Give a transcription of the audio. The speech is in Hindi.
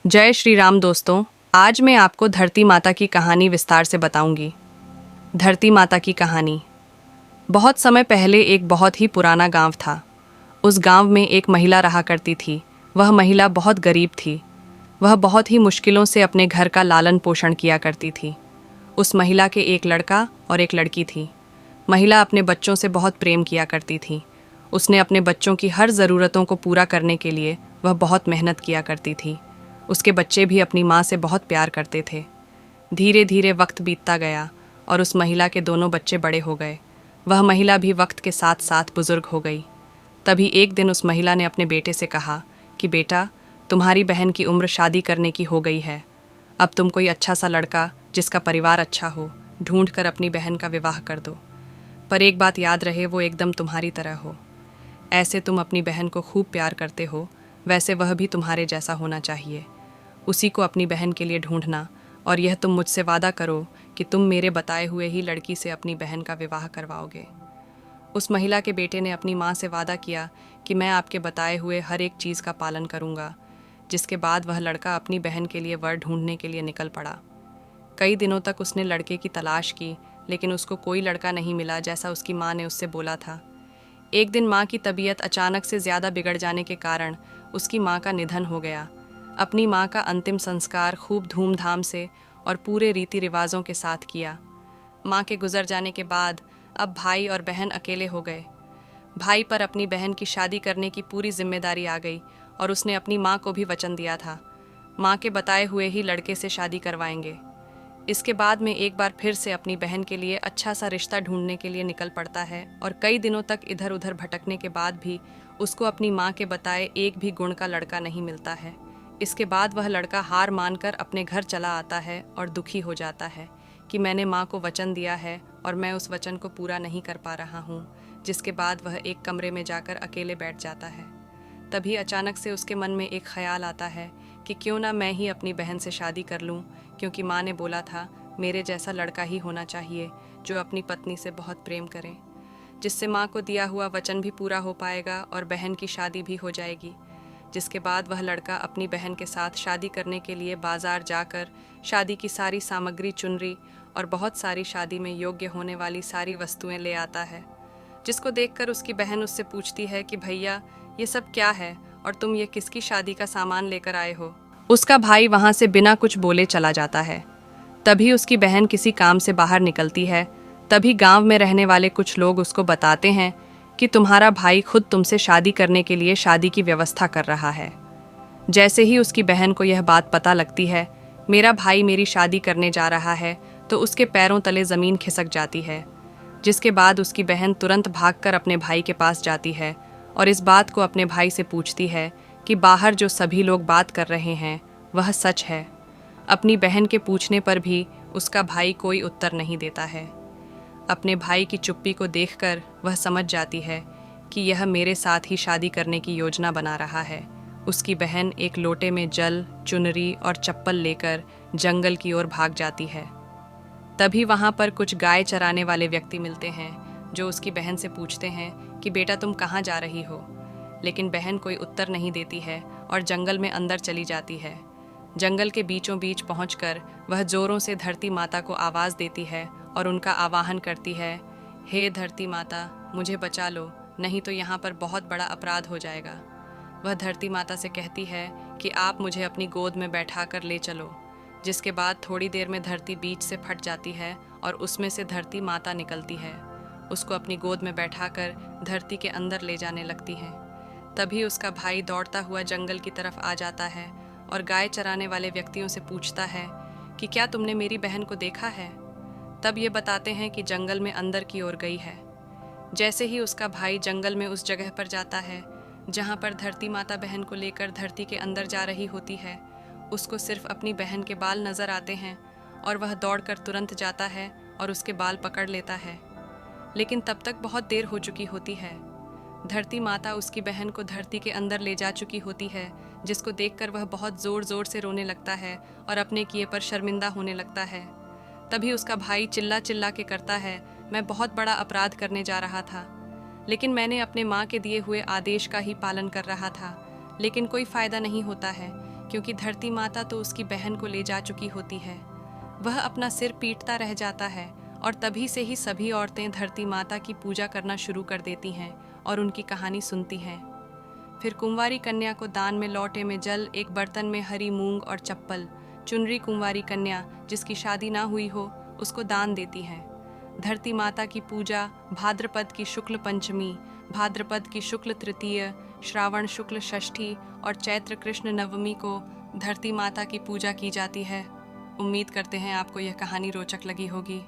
जय श्री राम दोस्तों। आज मैं आपको धरती माता की कहानी विस्तार से बताऊंगी। धरती माता की कहानी। बहुत समय पहले एक बहुत ही पुराना गांव था। उस गांव में एक महिला रहा करती थी। वह महिला बहुत गरीब थी। वह बहुत ही मुश्किलों से अपने घर का लालन पोषण किया करती थी। उस महिला के एक लड़का और एक लड़की थी। महिला अपने बच्चों से बहुत प्रेम किया करती थी। उसने अपने बच्चों की हर ज़रूरतों को पूरा करने के लिए वह बहुत मेहनत किया करती थी। उसके बच्चे भी अपनी माँ से बहुत प्यार करते थे। धीरे धीरे वक्त बीतता गया और उस महिला के दोनों बच्चे बड़े हो गए। वह महिला भी वक्त के साथ साथ बुजुर्ग हो गई। तभी एक दिन उस महिला ने अपने बेटे से कहा कि बेटा, तुम्हारी बहन की उम्र शादी करने की हो गई है। अब तुम कोई अच्छा सा लड़का जिसका परिवार अच्छा हो ढूंढ कर अपनी बहन का विवाह कर दो। पर एक बात याद रहे, वो एकदम तुम्हारी तरह हो। ऐसे तुम अपनी बहन को खूब प्यार करते हो, वैसे वह भी तुम्हारे जैसा होना चाहिए। उसी को अपनी बहन के लिए ढूंढना, और यह तुम मुझसे वादा करो कि तुम मेरे बताए हुए ही लड़की से अपनी बहन का विवाह करवाओगे। उस महिला के बेटे ने अपनी माँ से वादा किया कि मैं आपके बताए हुए हर एक चीज़ का पालन करूँगा। जिसके बाद वह लड़का अपनी बहन के लिए वर ढूंढने के लिए निकल पड़ा। कई दिनों तक उसने लड़के की तलाश की, लेकिन उसको कोई लड़का नहीं मिला जैसा उसकी माँ ने उससे बोला था। एक दिन माँ की तबीयत अचानक से ज़्यादा बिगड़ जाने के कारण उसकी माँ का निधन हो गया। अपनी माँ का अंतिम संस्कार खूब धूमधाम से और पूरे रीति रिवाजों के साथ किया। माँ के गुजर जाने के बाद अब भाई और बहन अकेले हो गए। भाई पर अपनी बहन की शादी करने की पूरी जिम्मेदारी आ गई और उसने अपनी माँ को भी वचन दिया था, माँ के बताए हुए ही लड़के से शादी करवाएंगे। इसके बाद में एक बार फिर से अपनी बहन के लिए अच्छा सा रिश्ता ढूंढने के लिए निकल पड़ता है और कई दिनों तक इधर उधर भटकने के बाद भी उसको अपनी माँ के बताए एक भी गुण का लड़का नहीं मिलता है। इसके बाद वह लड़का हार मानकर अपने घर चला आता है और दुखी हो जाता है कि मैंने माँ को वचन दिया है और मैं उस वचन को पूरा नहीं कर पा रहा हूँ। जिसके बाद वह एक कमरे में जाकर अकेले बैठ जाता है। तभी अचानक से उसके मन में एक ख्याल आता है कि क्यों ना मैं ही अपनी बहन से शादी कर लूँ, क्योंकि माँ ने बोला था मेरे जैसा लड़का ही होना चाहिए जो अपनी पत्नी से बहुत प्रेम करे, जिससे माँ को दिया हुआ वचन भी पूरा हो पाएगा और बहन की शादी भी हो जाएगी। जिसके बाद वह लड़का अपनी बहन के साथ शादी करने के लिए बाजार जाकर शादी की सारी सामग्री, चुनरी और बहुत सारी शादी में योग्य होने वाली सारी वस्तुएं ले आता है। जिसको देखकर उसकी बहन उससे पूछती है कि भैया, ये सब क्या है और तुम ये किसकी शादी का सामान लेकर आए हो। उसका भाई वहां से बिना कुछ बोले चला जाता है। तभी उसकी बहन किसी काम से बाहर निकलती है। तभी गांव में रहने वाले कुछ लोग उसको बताते हैं कि तुम्हारा भाई खुद तुमसे शादी करने के लिए शादी की व्यवस्था कर रहा है। जैसे ही उसकी बहन को यह बात पता लगती है, मेरा भाई मेरी शादी करने जा रहा है, तो उसके पैरों तले ज़मीन खिसक जाती है। जिसके बाद उसकी बहन तुरंत भागकर अपने भाई के पास जाती है और इस बात को अपने भाई से पूछती है कि बाहर जो सभी लोग बात कर रहे हैं वह सच है। अपनी बहन के पूछने पर भी उसका भाई कोई उत्तर नहीं देता है। अपने भाई की चुप्पी को देखकर वह समझ जाती है कि यह मेरे साथ ही शादी करने की योजना बना रहा है। उसकी बहन एक लोटे में जल, चुनरी और चप्पल लेकर जंगल की ओर भाग जाती है। तभी वहाँ पर कुछ गाय चराने वाले व्यक्ति मिलते हैं जो उसकी बहन से पूछते हैं कि बेटा, तुम कहाँ जा रही हो। लेकिन बहन कोई उत्तर नहीं देती है और जंगल में अंदर चली जाती है। जंगल के बीचों बीच पहुंचकर वह जोरों से धरती माता को आवाज़ देती है और उनका आवाहन करती है, हे धरती माता, मुझे बचा लो, नहीं तो यहाँ पर बहुत बड़ा अपराध हो जाएगा। वह धरती माता से कहती है कि आप मुझे अपनी गोद में बैठा कर ले चलो। जिसके बाद थोड़ी देर में धरती बीच से फट जाती है और उसमें से धरती माता निकलती है। उसको अपनी गोद में बैठाकर धरती के अंदर ले जाने लगती हैं। तभी उसका भाई दौड़ता हुआ जंगल की तरफ आ जाता है और गाय चराने वाले व्यक्तियों से पूछता है कि क्या तुमने मेरी बहन को देखा है। तब ये बताते हैं कि जंगल में अंदर की ओर गई है। जैसे ही उसका भाई जंगल में उस जगह पर जाता है जहाँ पर धरती माता बहन को लेकर धरती के अंदर जा रही होती है, उसको सिर्फ अपनी बहन के बाल नज़र आते हैं और वह दौड़कर तुरंत जाता है और उसके बाल पकड़ लेता है। लेकिन तब तक बहुत देर हो चुकी होती है। धरती माता उसकी बहन को धरती के अंदर ले जा चुकी होती है, जिसको देखकर वह बहुत ज़ोर ज़ोर से रोने लगता है और अपने किए पर शर्मिंदा होने लगता है। तभी उसका भाई चिल्ला चिल्ला के करता है, मैं बहुत बड़ा अपराध करने जा रहा था, लेकिन मैंने अपने माँ के दिए हुए आदेश का ही पालन कर रहा था, लेकिन कोई फ़ायदा नहीं होता है क्योंकि धरती माता तो उसकी बहन को ले जा चुकी होती है। वह अपना सिर पीटता रह जाता है और तभी से ही सभी औरतें धरती माता की पूजा करना शुरू कर देती हैं और उनकी कहानी सुनती हैं। फिर कुंवारी कन्या को दान में लौटे में जल, एक बर्तन में हरी मूंग और चप्पल, चुनरी कुंवारी कन्या जिसकी शादी ना हुई हो उसको दान देती हैं। धरती माता की पूजा भाद्रपद की शुक्ल पंचमी, भाद्रपद की शुक्ल तृतीय, श्रावण शुक्ल षष्ठी और चैत्र कृष्ण नवमी को धरती माता की पूजा की जाती है। उम्मीद करते हैं आपको यह कहानी रोचक लगी होगी।